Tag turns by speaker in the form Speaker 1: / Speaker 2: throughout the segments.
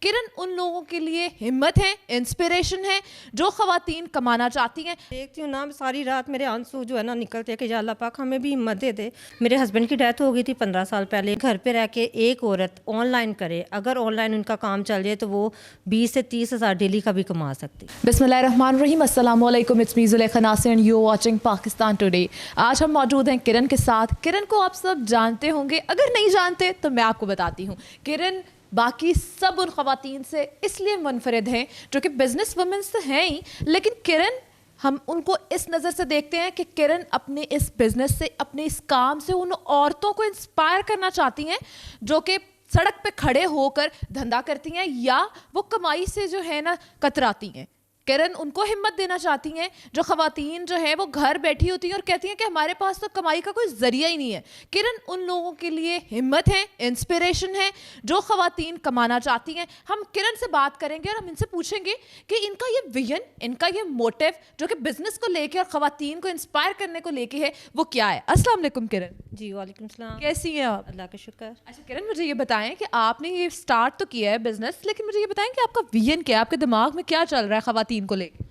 Speaker 1: किरण उन लोगों के लिए हिम्मत है, इंस्पिरेशन है जो ख़वातीन कमाना चाहती हैं।
Speaker 2: देखती हूँ ना, सारी रात मेरे आंसू जो है ना निकलते हैं कि या अल्लाह पाक हमें भी हिम्मत दे दे। मेरे हस्बैंड की डेथ हो गई थी 15 साल पहले। घर पे रह के एक औरत ऑनलाइन करे, अगर ऑनलाइन उनका काम चल जाए तो वो 20 से 30 हज़ार डेली का भी कमा सकती।
Speaker 1: बिस्मिल्लाहिर्रहमानिर्रहीम, अस्सलाम वालेकुम, it's me Zulekha Nasir and you watching Pakistan today. आज हम मौजूद हैं किरण के साथ। किरण को आप सब जानते होंगे, अगर नहीं जानते तो मैं आपको बताती हूँ। किरण बाकी सब उन ख़वातीन से इसलिए मुनफरिद हैं जो कि बिजनेस वुमेन्स तो हैं ही, लेकिन किरण, हम उनको इस नज़र से देखते हैं कि किरण अपने इस बिज़नेस से, अपने इस काम से उन औरतों को इंस्पायर करना चाहती हैं जो कि सड़क पे खड़े होकर धंधा करती हैं या वो कमाई से जो है ना कतराती हैं। किरण उनको हिम्मत देना चाहती हैं जो ख़वातीन जो है वो घर बैठी होती हैं और कहती हैं कि हमारे पास तो कमाई का कोई ज़रिया ही नहीं है। किरण उन लोगों के लिए हिम्मत है, इंस्पिरेशन है जो ख़वातीन कमाना चाहती हैं। हम किरण से बात करेंगे और हम इनसे पूछेंगे कि इनका ये विजन, इनका ये मोटिव जो कि बिज़नेस को लेके और ख़वातीन को इंस्पायर करने को लेके है, वो क्या है। अस्सलाम वालेकुम किरण।
Speaker 2: जी वालेकुम सलाम।
Speaker 1: कैसी हैं आप?
Speaker 2: अल्लाह का शुक्र।
Speaker 1: अच्छा किरण, मुझे ये बताएं कि आपने ये स्टार्ट तो किया है बिजनेस, लेकिन मुझे ये बताएं कि आपका विजन क्या है, आपके दिमाग में क्या चल रहा है ख़वातीन को लेके।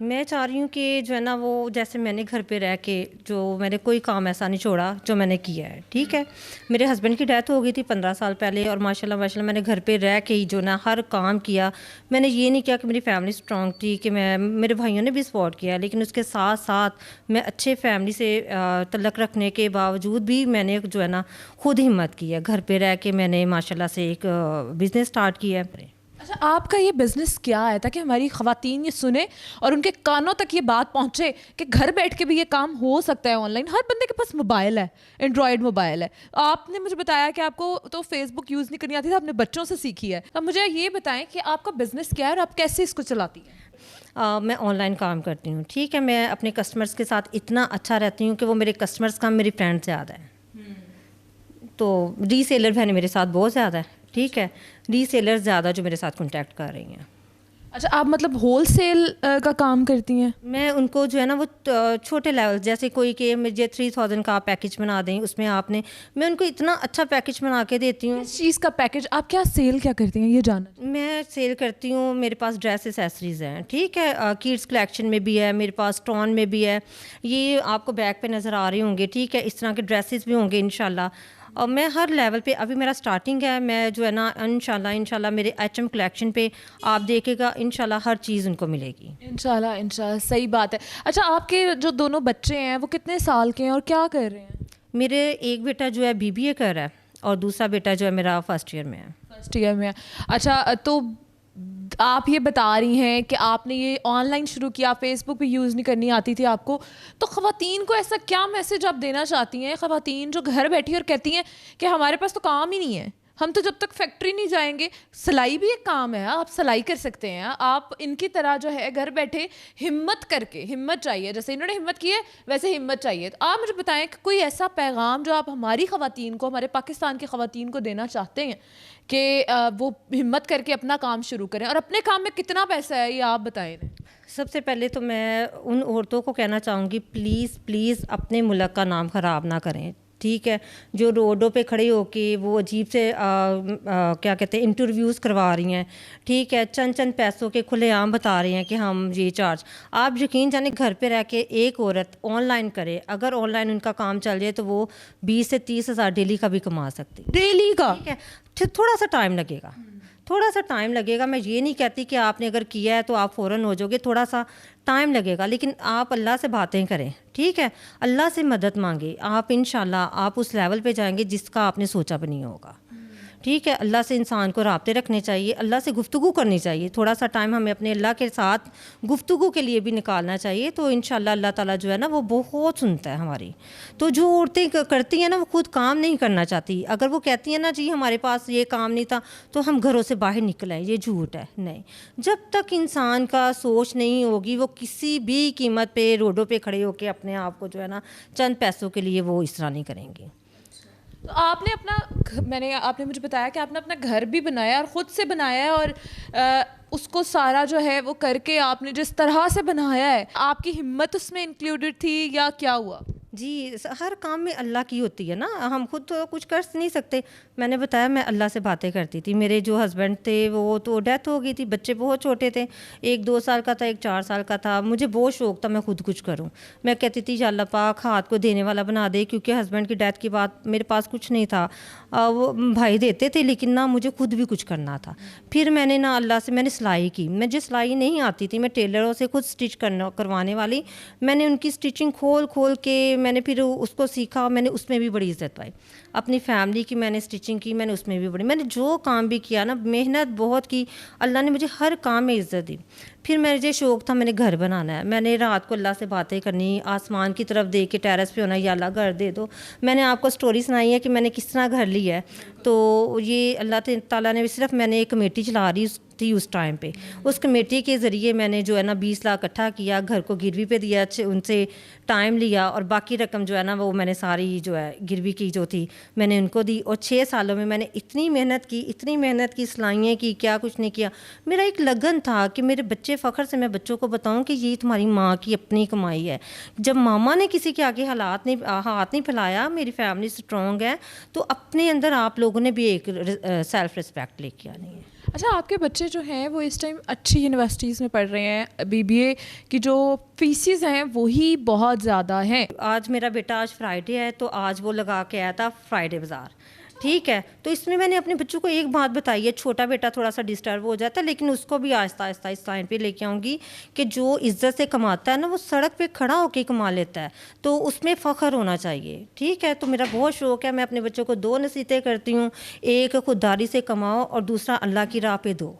Speaker 2: मैं चाह रही हूँ कि जो है ना वो, जैसे मैंने घर पे रह के जो मैंने कोई काम ऐसा नहीं छोड़ा जो मैंने किया है, ठीक है। मेरे हस्बैंड की डेथ हो गई थी 15 साल पहले और माशाल्लाह माशाल्लाह मैंने घर पे रह के ही जो ना हर काम किया। मैंने ये नहीं किया कि मेरी फैमिली स्ट्रॉन्ग थी, कि मेरे भाइयों ने भी सपोर्ट किया, लेकिन उसके साथ साथ मैं अच्छे फैमिली से तल्लक रखने के बावजूद भी मैंने जो है ना खुद हिम्मत की है। घर पे रह के मैंने माशाल्लाह से एक बिज़नेस स्टार्ट किया है।
Speaker 1: अच्छा, आपका ये बिज़नेस क्या है ताकि हमारी ख़वातीन ये सुने और उनके कानों तक ये बात पहुँचे कि घर बैठ के भी ये काम हो सकता है ऑनलाइन। हर बंदे के पास मोबाइल है, एंड्रॉयड मोबाइल है। आपने मुझे बताया कि आपको तो फेसबुक यूज़ नहीं करनी आती थी, आपने बच्चों से सीखी है। तो मुझे ये बताएं कि आपका बिज़नेस क्या है और आप कैसे इसको चलाती हैं।
Speaker 2: मैं ऑनलाइन काम करती हूँ, ठीक है। मैं अपने कस्टमर्स के साथ इतना अच्छा रहती हूँ कि वो मेरे कस्टमर्स का मेरी फ्रेंड से ज़्यादा है। तो रीसेलर बहनें मेरे साथ बहुत ज़्यादा है, ठीक है। रीसेलर ज़्यादा जो मेरे साथ कांटेक्ट कर रही हैं।
Speaker 1: अच्छा, आप मतलब होल सेल का काम करती हैं?
Speaker 2: मैं उनको जो है ना वो छोटे लेवल, जैसे कोई कि मुझे 3000 का पैकेज बना दें, उसमें आपने, मैं उनको इतना अच्छा पैकेज बना के देती हूँ।
Speaker 1: इस चीज़ का पैकेज आप क्या सेल क्या करती हैं, ये जानना।
Speaker 2: मैं सेल करती हूँ, मेरे पास ड्रेस एसेसरीज़ हैं, ठीक है। किड्स कलेक्शन में भी है, मेरे पास टॉन में भी है। ये आपको बैक पे नज़र आ रहे होंगे, ठीक है। इस तरह के ड्रेसेस भी होंगे इंशाल्लाह। और मैं हर लेवल पे, अभी मेरा स्टार्टिंग है, मैं जो है ना इंशाल्लाह मेरे HM कलेक्शन पे आप देखेगा इंशाल्लाह हर चीज़ उनको मिलेगी।
Speaker 1: इंशाल्लाह इंशाल्लाह, सही बात है। अच्छा, आपके जो दोनों बच्चे हैं वो कितने साल के हैं और क्या कर रहे हैं?
Speaker 2: मेरे एक बेटा जो है BBA कर रहा है और दूसरा बेटा जो है मेरा फर्स्ट ईयर में है।
Speaker 1: फर्स्ट ईयर में है। अच्छा, तो आप ये बता रही हैं कि आपने ये ऑनलाइन शुरू किया, फेसबुक भी यूज़ नहीं करनी आती थी आपको, तो ख़वातीन को ऐसा क्या मैसेज आप देना चाहती हैं, ख़वातीन जो घर बैठी और कहती हैं कि हमारे पास तो काम ही नहीं है, हम तो जब तक फैक्ट्री नहीं जाएंगे। सिलाई भी एक काम है, आप सिलाई कर सकते हैं। आप इनकी तरह जो है घर बैठे हिम्मत करके, हिम्मत चाहिए, जैसे इन्होंने हिम्मत की है वैसे हिम्मत चाहिए। तो आप मुझे बताएं कि कोई ऐसा पैगाम जो आप हमारी ख़वातीन को, हमारे पाकिस्तान की ख़वातीन को देना चाहते हैं कि वो हिम्मत करके अपना काम शुरू करें, और अपने काम में कितना पैसा है ये आप बताएं।
Speaker 2: सबसे पहले तो मैं उन औरतों को कहना चाहूँगी, प्लीज़ प्लीज़ अपने मुल्क का नाम ख़राब ना करें, ठीक है। जो रोडों पे खड़े होके वो अजीब से क्या कहते हैं इंटरव्यूज़ करवा रही हैं, ठीक है। चंद पैसों के खुलेआम बता रहे हैं कि हम ये चार्ज। आप यकीन जाने घर पे रह के एक औरत ऑनलाइन करे, अगर ऑनलाइन उनका काम चल जाए तो वो 20 से 30 हज़ार डेली का भी कमा सकती,
Speaker 1: डेली का,
Speaker 2: ठीक है। थोड़ा सा टाइम लगेगा, थोड़ा सा टाइम लगेगा। मैं ये नहीं कहती कि आपने अगर किया है तो आप फ़ौरन हो जाओगे, थोड़ा सा टाइम लगेगा, लेकिन आप अल्लाह से बातें करें, ठीक है। अल्लाह से मदद मांगे, आप इंशाल्लाह आप उस लेवल पे जाएंगे जिसका आपने सोचा भी नहीं होगा, ठीक है। अल्लाह से इंसान को राब्ते रखने चाहिए, अल्लाह से गुफ्तगू करनी चाहिए। थोड़ा सा टाइम हमें अपने अल्लाह के साथ गुफ्तगू के लिए भी निकालना चाहिए, तो इंशाल्लाह अल्लाह ताला जो है ना वो बहुत सुनता है हमारी। तो जो औरतें करती हैं ना वो खुद काम नहीं करना चाहती। अगर वो कहती हैं ना जी हमारे पास ये काम नहीं था तो हम घरों से बाहर निकल आए, ये झूठ है। नहीं, जब तक इंसान का सोच नहीं होगी वो किसी भी कीमत पे रोडों पे खड़े होकर अपने आप को जो है ना चंद पैसों के लिए वो इस तरह नहीं करेंगे।
Speaker 1: तो आपने आपने मुझे बताया कि आपने अपना घर भी बनाया और ख़ुद से बनाया है, और उसको सारा जो है वो करके आपने जिस तरह से बनाया है, आपकी हिम्मत उसमें इंक्लूडेड थी या क्या हुआ?
Speaker 2: जी, हर काम में अल्लाह की होती है ना, हम खुद तो कुछ कर नहीं सकते। मैंने बताया मैं अल्लाह से बातें करती थी। मेरे जो हस्बैंड थे वो तो डेथ हो गई थी, बच्चे बहुत छोटे थे, एक 2 साल का था, एक 4 साल का था। मुझे बहुत शौक़ था मैं खुद कुछ करूं। मैं कहती थी या अल्लाह पाक हाथ को देने वाला बना दे, क्योंकि हस्बैंड की डेथ के बाद मेरे पास कुछ नहीं था। वो भाई देते थे, लेकिन ना मुझे खुद भी कुछ करना था। फिर मैंने ना अल्लाह से मैंने सिलाई की। मुझे सिलाई नहीं आती थी, मैं टेलरों से खुद स्टिच करवाने वाली। मैंने उनकी स्टिचिंग खोल खोल के मैंने फिर उसको सीखा। मैंने उसमें भी बड़ी इज़्ज़त पाई। अपनी फैमिली की मैंने स्टिचिंग की, मैंने उसमें भी बड़ी, मैंने जो काम भी किया ना, मेहनत बहुत की। अल्लाह ने मुझे हर काम में इज़्ज़त दी। फिर मुझे शौक़ था मैंने घर बनाना है। मैंने रात को अल्लाह से बातें करनी, आसमान की तरफ देख के टेरेस पे होना, या अल्लाह घर दे दो। मैंने आपको स्टोरी सुनाई है कि मैंने किस तरह घर लिया है। तो ये अल्लाह ताला ने सिर्फ, मैंने एक कमेटी चला रही थी उस टाइम पे, उस कमेटी के ज़रिए मैंने जो है ना 20 लाख इकट्ठा किया, घर को गिरवी पे दिया, उनसे टाइम लिया, और बाकी रकम जो है ना वो मैंने सारी जो है गिरवी की जो थी मैंने उनको दी। और 6 सालों में मैंने इतनी मेहनत की, इतनी मेहनत की, सिलाइयाँ की, क्या कुछ नहीं किया। मेरा एक लगन था कि मेरे बच्चे फ़ख्र से मैं बच्चों को बताऊं कि ये तुम्हारी माँ की अपनी कमाई है। जब मामा ने किसी के आगे हाथ नहीं फैलाया, मेरी फैमिली स्ट्रॉन्ग है, तो अपने अंदर आप लोगों ने भी एक सेल्फ रिस्पेक्ट लेके आनी है।
Speaker 1: अच्छा, आपके बच्चे जो हैं वो इस टाइम अच्छी यूनिवर्सिटीज़ में पढ़ रहे हैं। बीबीए की जो फीसिस हैं वही बहुत ज़्यादा हैं।
Speaker 2: आज मेरा बेटा, आज फ्राइडे है, तो आज वो लगा के आया था फ्राइडे बाज़ार, ठीक है। तो इसमें मैंने अपने बच्चों को एक बात बताई है, छोटा बेटा थोड़ा सा डिस्टर्ब हो जाता है, लेकिन उसको भी आहिस्ता आहिस्ता इस टाइम पे लेके आऊँगी कि जो इज़्ज़त से कमाता है ना, वो सड़क पे खड़ा होके कमा लेता है, तो उसमें फ़ख्र होना चाहिए, ठीक है। तो मेरा बहुत शौक़ है, मैं अपने बच्चों को 2 नसीहतें करती हूँ, एक खुददारी से कमाओ और दूसरा अल्लाह की राह पे दो,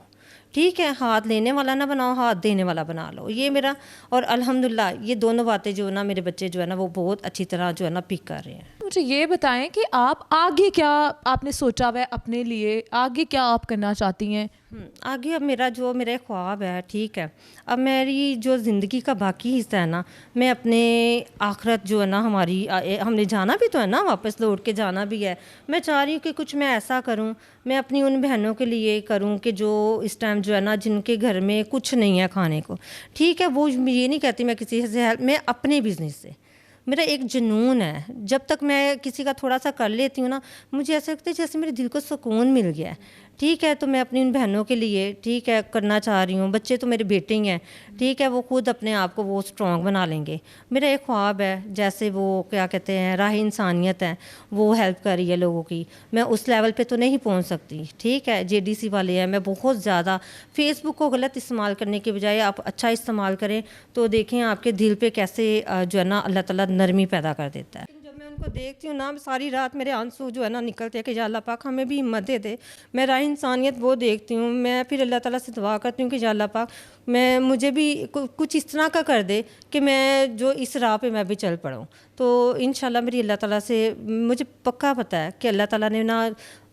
Speaker 2: ठीक है। हाथ लेने वाला ना बनाओ, हाथ देने वाला बना लो, ये मेरा। और अल्हम्दुलिल्लाह ये दोनों बातें जो है ना, मेरे बच्चे जो है ना वो बहुत अच्छी तरह जो है ना पिक कर रहे हैं।
Speaker 1: मुझे ये बताएं कि आप आगे क्या आपने सोचा हुआ है अपने लिए, आगे क्या आप करना चाहती हैं?
Speaker 2: आगे अब मेरा ख्वाब है, ठीक है। अब मेरी जो ज़िंदगी का बाकी हिस्सा है ना, मैं अपने आखिरत जो है ना हमारी, हमने जाना भी तो है ना, वापस लौट के जाना भी है। मैं चाह रही हूँ कि कुछ मैं ऐसा करूँ, मैं अपनी उन बहनों के लिए करूँ कि जो इस टाइम जो है ना, जिनके घर में कुछ नहीं है खाने को, ठीक है। वो ये नहीं कहती मैं किसी से हेल्प, मैं अपने बिज़नेस से, मेरा एक जुनून है। जब तक मैं किसी का थोड़ा सा कर लेती हूँ ना, मुझे ऐसा लगता है जैसे मेरे दिल को सुकून मिल गया है, ठीक है। तो मैं अपनी उन बहनों के लिए, ठीक है, करना चाह रही हूँ। बच्चे तो मेरे बेटे ही हैं, ठीक है, वो खुद अपने आप को वो स्ट्रॉन्ग बना लेंगे। मेरा एक ख्वाब है, जैसे वो क्या कहते हैं, राह इंसानियत है, वो हेल्प कर रही है लोगों की। मैं उस लेवल पे तो नहीं पहुँच सकती, ठीक है। JDC वाले हैं, मैं बहुत ज़्यादा फेसबुक को गलत इस्तेमाल करने के बजाय आप अच्छा इस्तेमाल करें, तो देखें आपके दिल पे कैसे जो है ना अल्लाह ताला नरमी पैदा कर देता है। जब मैं उनको देखती हूँ ना, सारी रात मेरे आंसू जो है ना निकलते हैं कि या अल्लाह पाक हमें भी हिम्मत दे दे। मैं राह इंसानियत वो देखती हूँ, मैं फिर अल्लाह ताला से दुआ करती हूँ कि या अल्लाह पाक मुझे भी कुछ इस तरह का कर दे कि मैं जो इस राह पे मैं भी चल पड़ूँ। तो इंशाल्लाह मेरी अल्लाह ताला से, मुझे पक्का पता है कि अल्लाह ताला ने ना,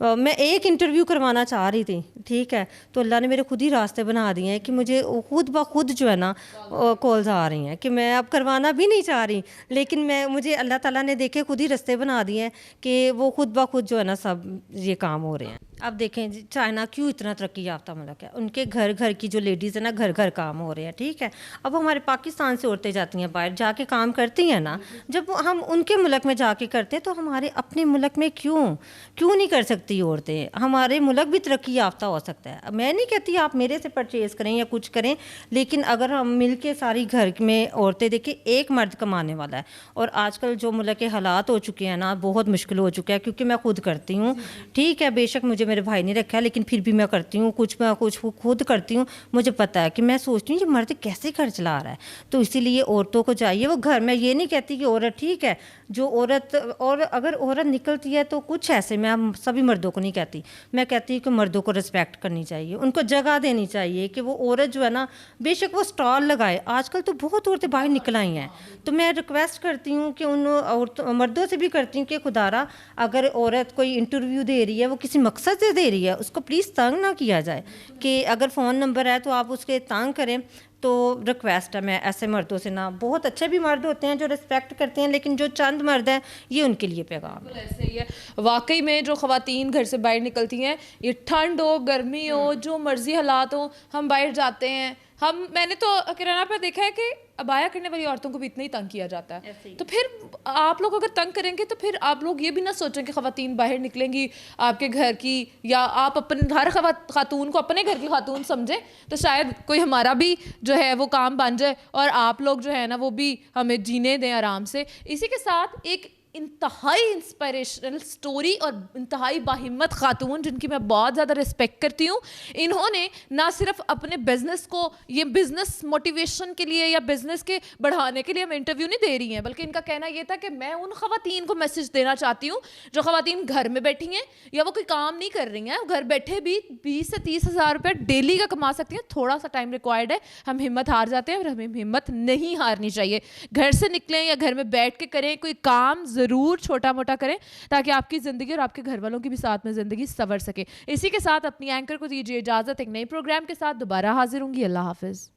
Speaker 2: मैं एक इंटरव्यू करवाना चाह रही थी, ठीक है, तो अल्लाह ने मेरे खुद ही रास्ते बना दिए हैं कि मुझे खुद ब खुद जो है ना कॉल्स आ रही हैं कि मैं अब करवाना भी नहीं चाह रही, लेकिन मुझे अल्लाह ताला ने देखे खुद ही रास्ते बना दिए हैं कि वो खुद ब खुद जो है ना सब ये काम हो रहे हैं। अब देखें चाइना क्यों इतना तरक्की याफ्ता मुल्क है, उनके घर घर की जो लेडीज़ है ना, घर घर काम हो रहे हैं, ठीक है। अब हमारे पाकिस्तान से औरतें जाती हैं बाहर, जाके काम करती हैं ना, जब हम उनके मुल्क में जाके करते हैं तो हमारे अपने मुल्क में क्यों नहीं कर सकती औरतें? हमारे मुल्क भी तरक्की याफ्ता हो सकता है। मैं नहीं कहती आप मेरे से परचेज़ करें या कुछ करें, लेकिन अगर हम मिल के सारी घर में औरतें देखें, एक मर्द कमाने वाला है। और आजकल जो मुल्क के हालात हो चुके हैं ना, बहुत मुश्किल हो चुका है, क्योंकि मैं खुद करती हूँ, ठीक है। बेशक मुझे मेरे भाई ने रखा है, लेकिन फिर भी मैं करती हूँ, कुछ मैं कुछ खुद करती हूँ। मुझे पता है कि मैं सोचती हूँ ये मर्द कैसे घर चला रहा है, तो इसीलिए औरतों को चाहिए वो घर में, ये नहीं कहती कि औरत, ठीक है, जो औरत, और अगर औरत निकलती है तो कुछ ऐसे, मैं सभी मर्दों को नहीं कहती, मैं कहती हूँ कि मर्दों को रिस्पेक्ट करनी चाहिए, उनको जगह देनी चाहिए कि वो औरत जो है ना, बेशक वो स्टॉल लगाए। आजकल तो बहुत औरतें बाहर निकल आई हैं, तो मैं रिक्वेस्ट करती हूँ कि उन मर्दों से भी करती हूँ कि खुदारा, अगर औरत कोई इंटरव्यू दे रही है, वो किसी मकसद से दे रही है, उसको प्लीज़ तंग ना किया जाए, कि अगर फ़ोन नंबर है तो आप उसके तंग करें। तो रिक्वेस्ट है मैं ऐसे मर्दों से ना, बहुत अच्छे भी मर्द होते हैं जो रिस्पेक्ट करते हैं, लेकिन जो चंद मर्द हैं ये उनके लिए पैगाम है।
Speaker 1: ऐसे ही है वाकई में, जो ख़वातीन घर से बाहर निकलती हैं, ये ठंड हो गर्मी हो जो मर्ज़ी हालात हो, हम बाहर जाते हैं, मैंने तो किराना पर देखा है कि अबाया करने वाली औरतों को भी इतना ही तंग किया जाता है। तो फिर आप लोग अगर तंग करेंगे तो फिर आप लोग ये भी ना सोचें कि ख़वातीन बाहर निकलेंगी आपके घर की, या आप अपने हर खातून को अपने घर की खातून समझें, तो शायद कोई हमारा भी जो है वो काम बन जाए और आप लोग जो है ना वो भी हमें जीने दें आराम से। इसी के साथ एक इंतहाई इंस्पिरेशनल स्टोरी और इंतहाई बाहिम्मत खातून जिनकी मैं बहुत ज़्यादा रिस्पेक्ट करती हूँ, इन्होंने ना सिर्फ अपने बिज़नेस को, ये बिज़नेस मोटिवेशन के लिए या बिज़नेस के बढ़ाने के लिए हम इंटरव्यू नहीं दे रही हैं, बल्कि इनका कहना ये था कि मैं उन ख़वातीन को मैसेज देना चाहती हूँ जो ख़वातीन घर में बैठी हैं या वो कोई काम नहीं कर रही हैं, घर बैठे भी 20 से 30 हज़ार रुपये डेली का कमा सकती हैं। थोड़ा सा टाइम रिक्वायर्ड है, हम हिम्मत हार जाते हैं और हमें हिम्मत नहीं हारनी चाहिए। घर से निकलें या घर में बैठ के करें कोई काम, ज़रूर छोटा मोटा करें ताकि आपकी ज़िंदगी और आपके घर वालों की भी साथ में ज़िंदगी संवर सके। इसी के साथ अपनी एंकर को दीजिए इजाज़त, एक नए प्रोग्राम के साथ दोबारा हाजिर होंगी। अल्लाह हाफिज़।